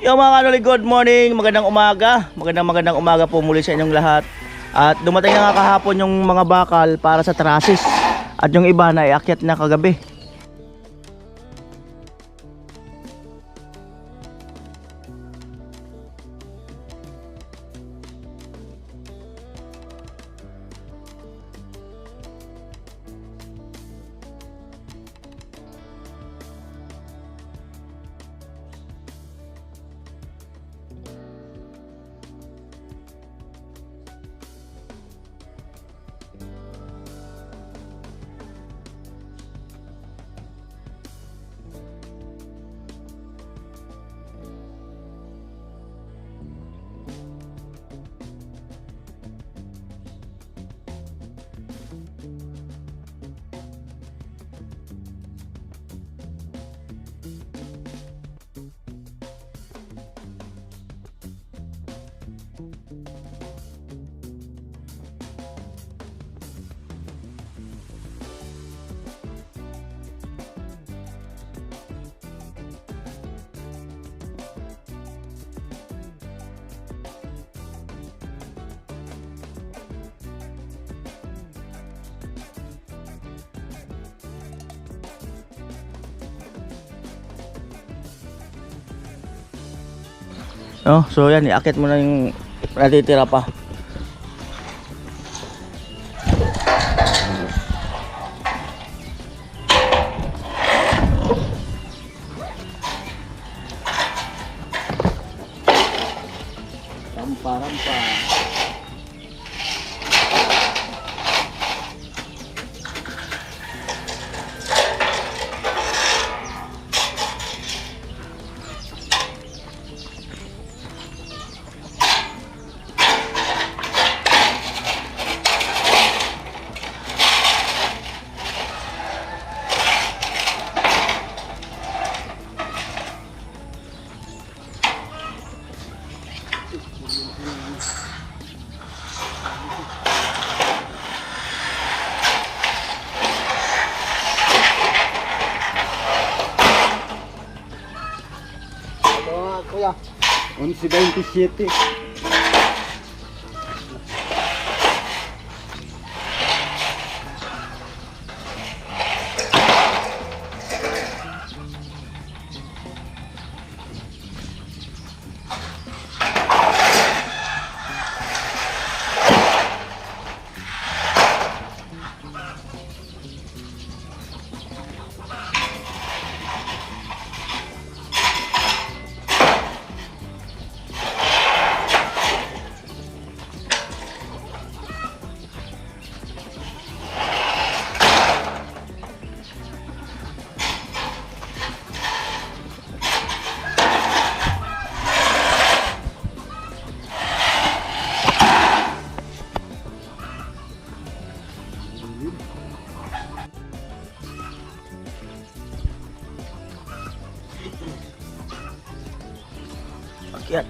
Yo mga kanoli, good morning, magandang umaga po muli sa inyong lahat. At dumating na nga kahapon yung mga bakal para sa trasis. At yung iba na iakyat na kagabi. Oh, so yan, iakyat mo na yung natitira pa. Rampa. Kuya, 11:27. Akyat.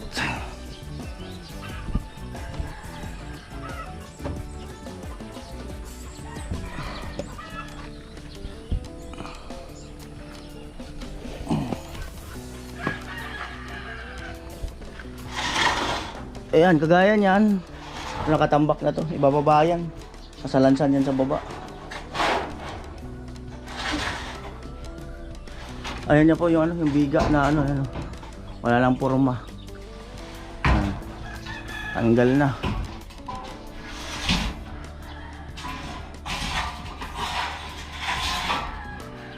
Ayan, kagaya niyan. Nakatambak na to, ibababa yan. Kasalansan yan sa baba. Ayan niya po yung yung biga na ano. Wala lang porma. Tanggal na.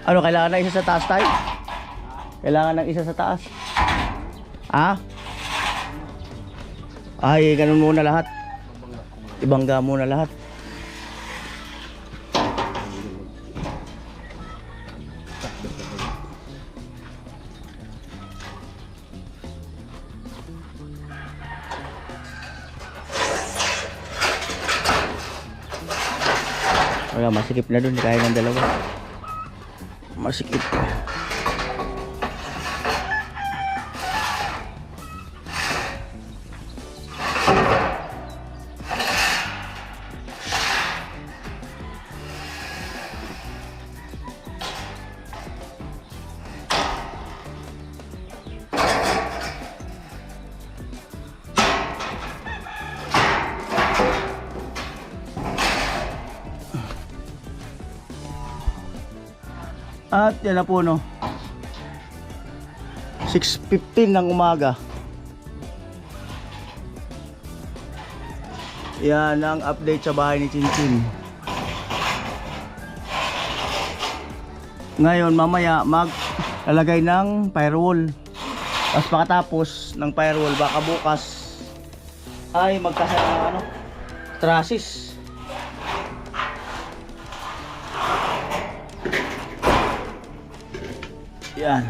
Ano, kailangan na isa sa taas tayo? Kailangan ng isa sa taas. Ah? Ay, ganun muna lahat. Ibangga muna lahat. Wala, masikip na dun, kaya ng dalawa. Masikip. At yan na po, no, 6:15 ng umaga. Yan ang update sa bahay ni Chinchin. Ngayon mamaya maglalagay ng firewall. Tapos pagkatapos ng firewall, baka bukas ay magkasal ng ano, trusses. Yan.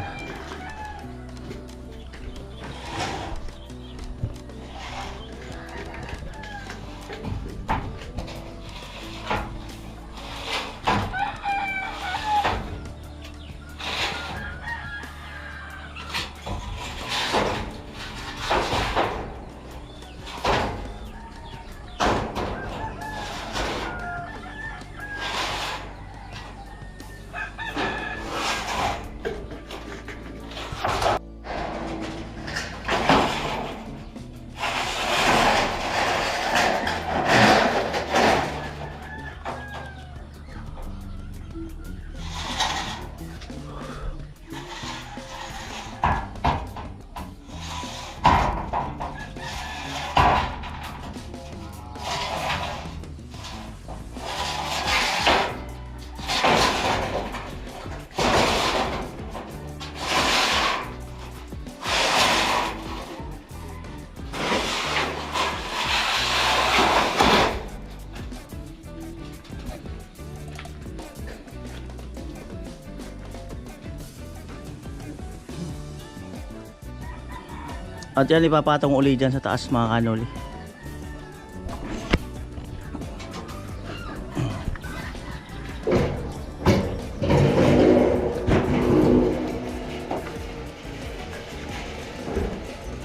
At yan, ipapatong uli dyan sa taas mga kanoli.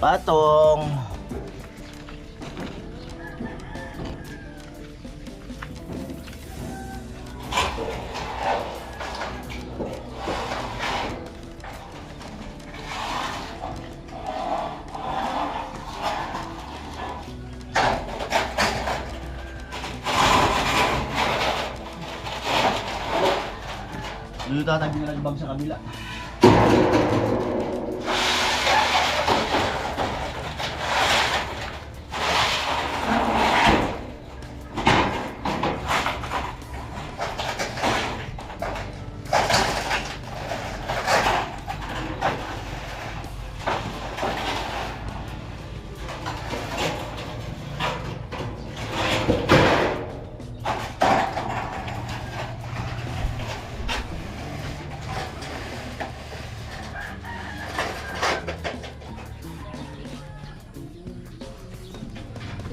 Patong. Dito tatag na nagbag sa kabila.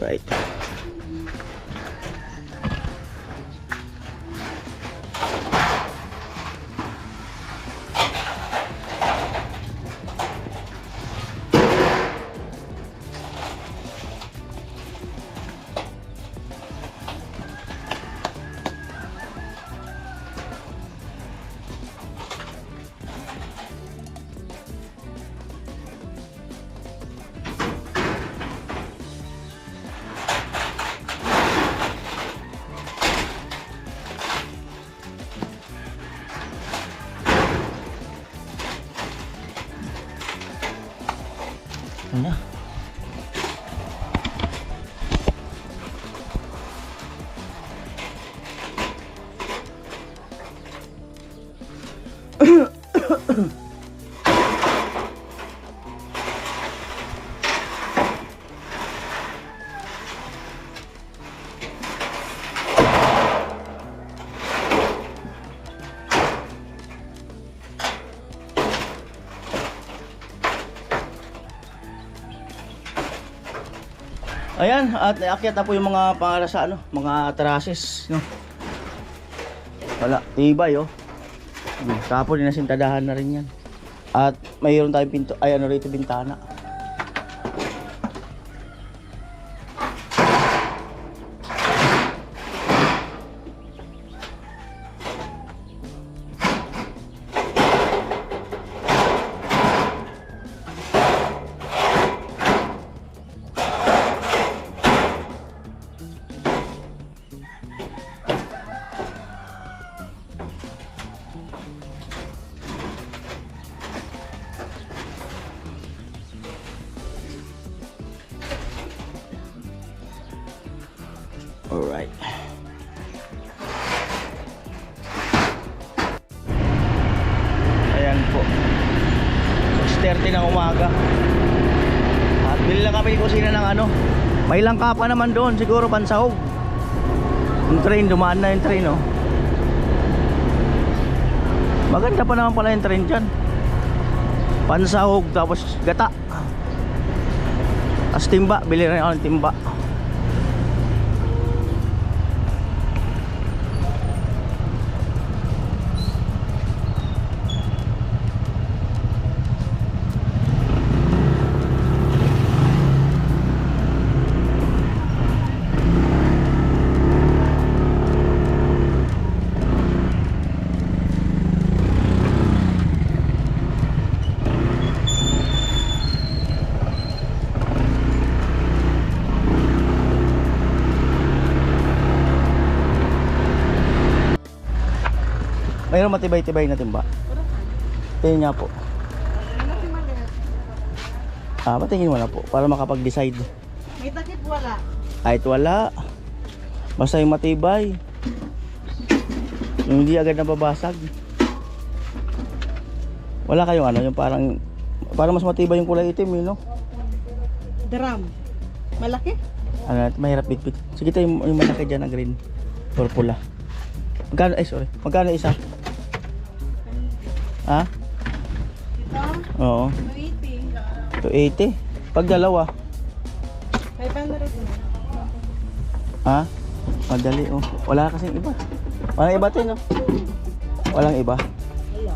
Right. Ano? Ayan, at naakyat na po yung mga para sa ano, mga trusses, no. Wala, tibay oh. Tapos dinasintadahan na rin yan. At mayroon tayong pinto, ay ano rito, bintana. tibay. Ayan po. 6:30 ng umaga. At bili lang kami kusina ng ano. May langka pa naman doon, siguro pansahog. Yung train, dumaan na yung train, oh. Maganda pa naman pala yung train dyan. Pansahog, tapos gata. As timba, bili rin ako ng timba. Mayroon matibay-tibay na timba. Tingin nga po. Patingin mo na po para makapag-decide. May takip wala. Kahit wala. Basta yung matibay. Yung hindi agad nababasag. Wala kayong ano, yung parang mas matibay yung kulay itim, yun, no? Drum. Malaki? Ano, mahirap bitbit. Sige tayo yung malaki dyan na green. Or pula. Magkano, sorry. Magkano isa? Ha? Ito? Oo. 280. 280. Pag dalawa. 500 na. Ha? Madali, oh. Wala kasing iba. Walang iba tayo, no? Walang iba. Wala.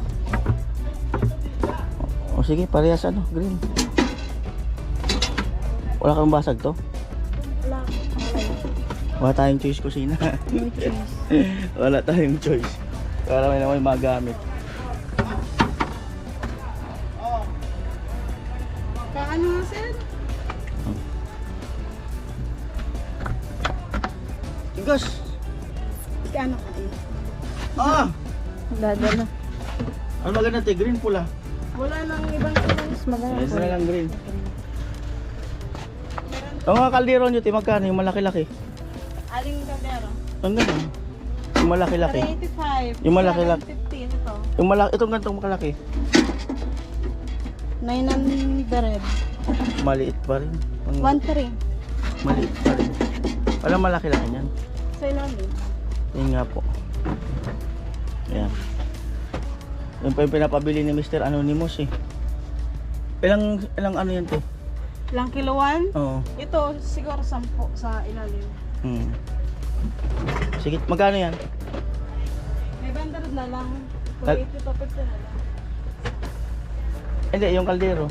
O sige, parehas ano, green. Wala kang basag to? Wala. Wala tayong choice kusina. No choice. Wala tayong choice. Para may naman magamit. Kaano nga, sir? Tigas! Kaano ka eh? Ah! Dadala. Ano maganda tayo? Green pula. Wala nang ibang mas maganda. Yes na lang green. Ang mga kaldero nyo, magkano? Yung malaki-laki. Aling kaldero? Ang ganun. Yung malaki-laki. 385. Yung malaki-laki. 750 ito. Yung malaki, itong gantong makalaki. 900. Maliit pa rin. 1.3. Maliit pa rin. Walang malaki-laki niyan. Sa ilalim. Yun nga po. Ayan. Yun pa yung pinapabili ni Mr. Anonymous eh. Ilang ano yan to? Ilang kilowan? Oo. Ito siguro 10 sa ilalim. Sige, magkano yan? 500 na lang. 280 to 50 na lang. Hindi, yung kaldero.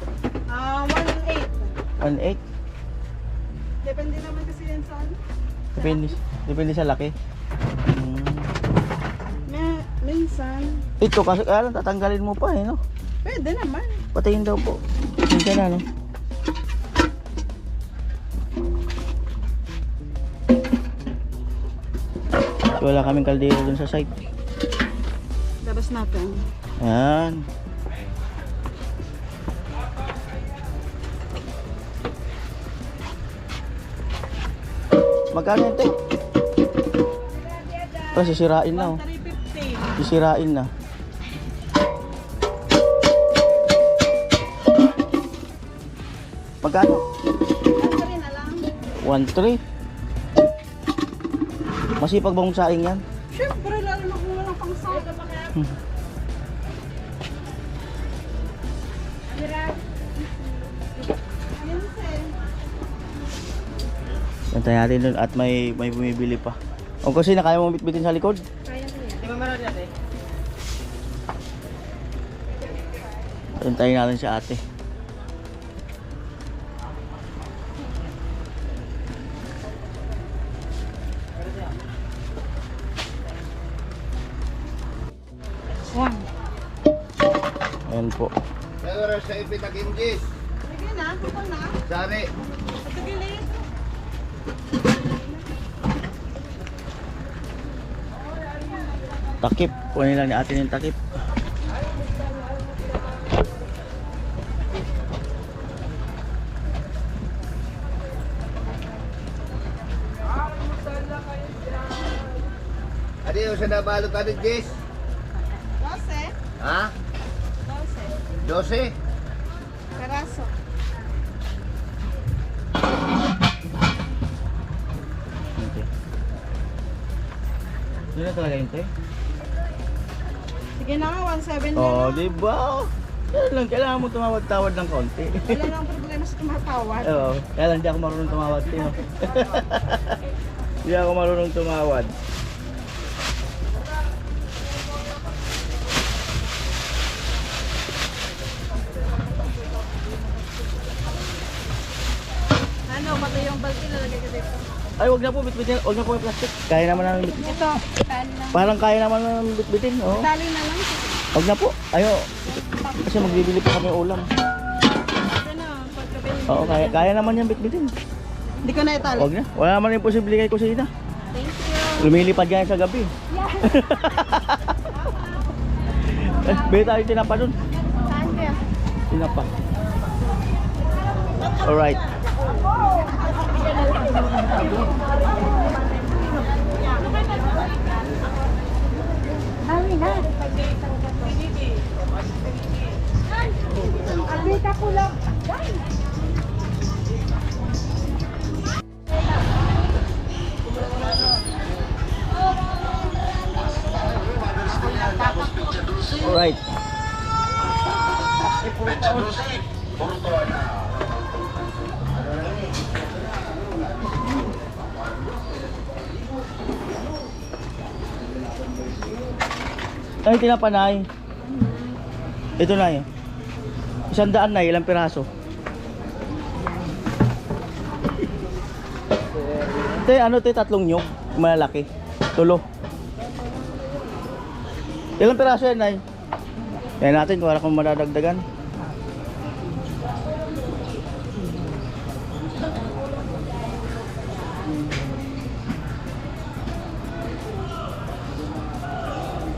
1.8. 1.8. Depende naman kasi yan sa ano. Depende sa laki. Minsan. Ito kasi kaya lang tatanggalin mo pa eh, no? Pwede naman. Patayin daw po. Minsan na, no? Wala kaming kaldero dun sa site. Labas natin. Ayan. Magkano ito? Pero sisirain na, oh. 350. Sisirain na. Magkano? Ano na lang? 1.3. Masipag bang saing yan? Siyempre, lalo na kung walang pang-salt. Ayan, sir. Puntahan natin dun at may bumibili pa. O kasi na kaya mo bitbitin sa likod? Kaya ko yan. Di ba meron yan eh? Puntahin natin si ate. One. Ayan po. Pero sa ipitag-injis. Sige na, kupon na. Sari. Patugilit. Takip. Kunin lang ni ate yung takip. sa nabalo ka ni Jess? 12. Ha? 12. 12? Peraso. Okay. Yun na talaga yun, te? Sige na nga, 1.7 na Oo, lang. di ba? Kaya lang, kailangan mo tumawad-tawad ng konti. Wala nang problema sa tumatawad. Oo, kaya lang di ako marunong tumawad, te. No? Di ako marunong tumawad. Ano, pati yung balti lalagay ko dito. Ay, wag na po bitbitin. Wag na po yung plastic. Kaya naman namin bitbitin. Ito, tali lang. Parang kaya naman namin bitbitin. Oo. Tali na lang. Wag na po. Ayo. Kasi magbibili pa kami ulam. Ito na, pagkabili. Oo, kaya naman yan bitbitin. Hindi ko na itali. Wag na. Wala naman yung posible kay kusina. Thank you. Lumilipad yan sa gabi. Bili tayo tinapa dun. Saan kaya? Tinapa. Alright. Dami na. Abita ko lang. Alright. Ay, tinapa na ay. Ito na yun. 100 na, ilang piraso? Te, ano te, 3 nyog, malalaki. Tulo. Ilang piraso yan ay? Kaya natin kung wala kung madadagdagan.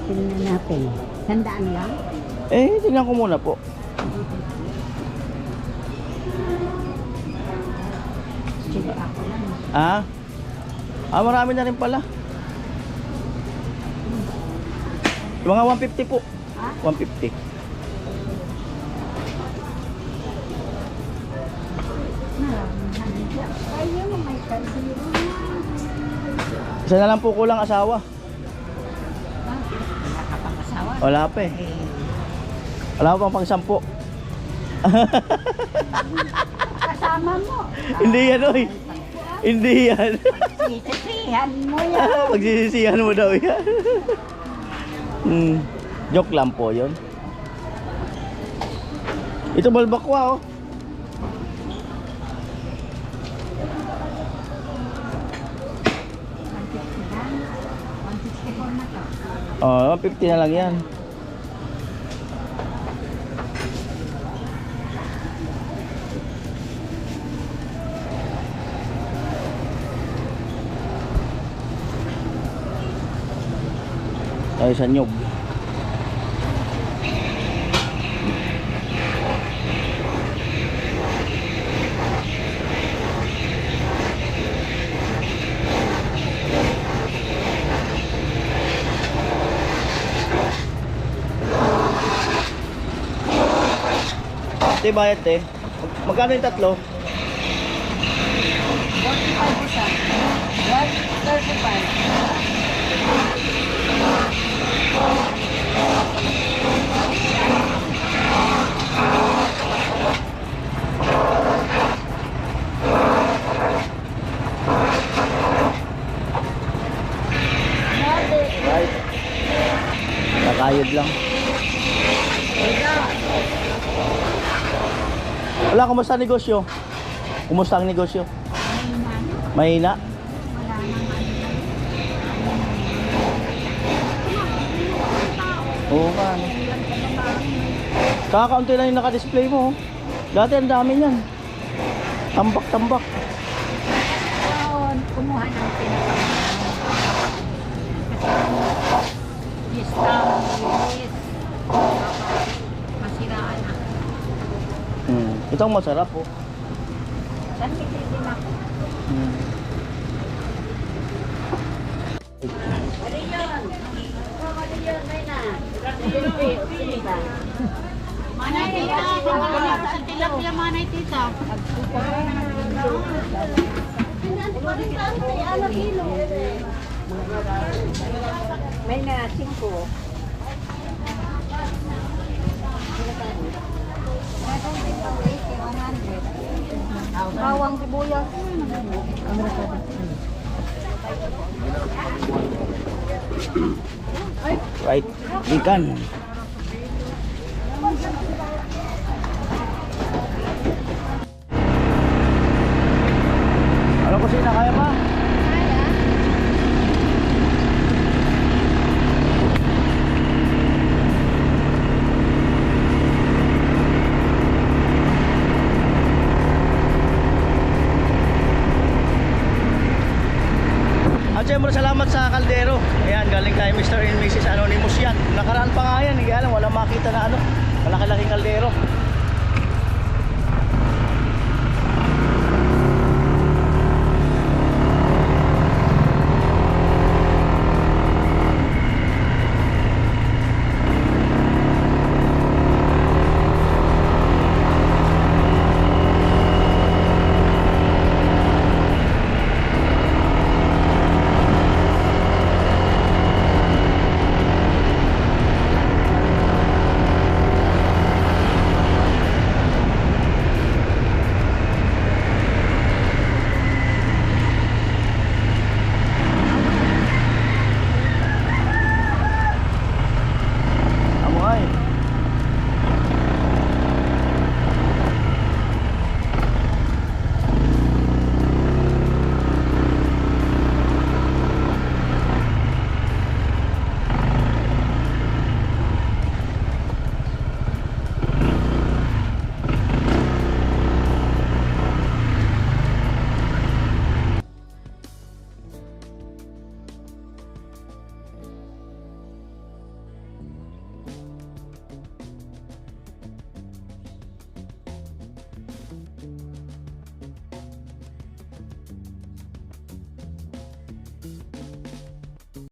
Tingnan natin. 100 lang? Eh, tingnan ko muna po. Sige ako lang. Ah? Ah, marami na rin pala. Mga 150 po. Ha? 150. Maraming handa. Kayo may kaldero na. Isa na lang po kulang asawa. Ha? Wala ka pang asawa? Wala pa eh. Eh, Wala pa pang 10. kasama mo. Hindi yan, oy. Hindi yan. Sisisihan mo yan. Pagsisisihan mo daw yan. Joke lang po yun. Ito balbakwa, oh. Oh, 150 na lang yan. Tayo sa nyog. Te, bayad te. Magkano yung tatlo? 45 isa. 135. Right. Kakayod lang. Wala, kumusta ang negosyo? Kumusta ang negosyo? Mahina? Oo nga, ano. Kakaunti lang yung naka-display mo. Oh. Dati ang dami niyan. Tambak-tambak. Kumuha ng pinapamahal. Discount, yes. Masiraan na. Ito ang masarap, oh. Saan din ako? Hmm. Ano yun? Manay tita, sa tilapia manay tita. May na 5. Bawang sibuyas. Right, ikan. Ano ko sina kaya pa? At syempre salamat sa kaldero. Ayan, galing kay Mr. and Mrs. Anonymous yan. Nakaraan pa nga yan, hindi alam, wala makita na ano. Malaki-laking kaldero.